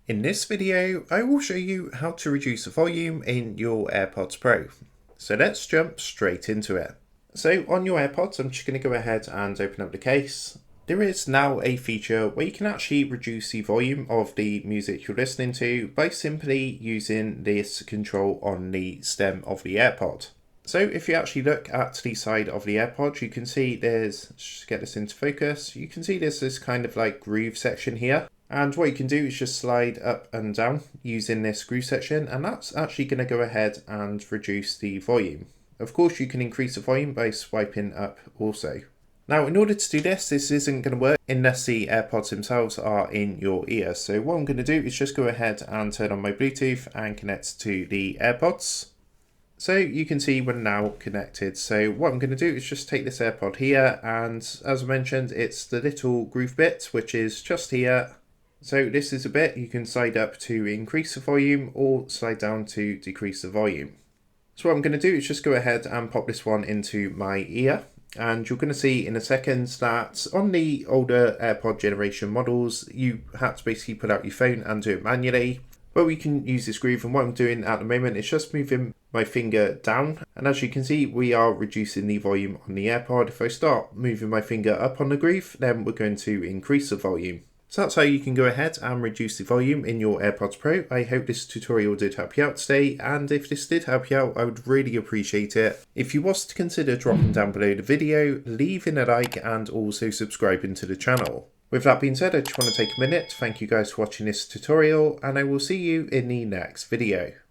In this video, I will show you how to reduce the volume in your AirPods Pro. So let's jump straight into it. So on your AirPods, I'm just going to go ahead and open up the case. There is now a feature where you can actually reduce the volume of the music you're listening to by simply using this control on the stem of the AirPod. So if you actually look at the side of the AirPod, you can see there's, just get this into focus, you can see there's this kind of like groove section here. And what you can do is just slide up and down using this groove section, and that's actually going to go ahead and reduce the volume. Of course, you can increase the volume by swiping up also. Now, in order to do this isn't going to work unless the AirPods themselves are in your ear. So what I'm going to do is just go ahead and turn on my Bluetooth and connect to the AirPods. So you can see we're now connected. So what I'm going to do is just take this AirPod here, and as I mentioned, it's the little groove bit, which is just here. So this is a bit you can slide up to increase the volume or slide down to decrease the volume. So what I'm going to do is just go ahead and pop this one into my ear, and you're going to see in a second that on the older AirPod generation models you had to basically pull out your phone and do it manually. But we can use this groove, and what I'm doing at the moment is just moving my finger down, and as you can see we are reducing the volume on the AirPod. If I start moving my finger up on the groove, then we're going to increase the volume. So that's how you can go ahead and reduce the volume in your AirPods Pro. I hope this tutorial did help you out today, and if this did help you out, I would really appreciate it if you was to consider dropping down below the video, leaving a like, and also subscribing to the channel. With that being said, I just want to take a minute to thank you guys for watching this tutorial, and I will see you in the next video.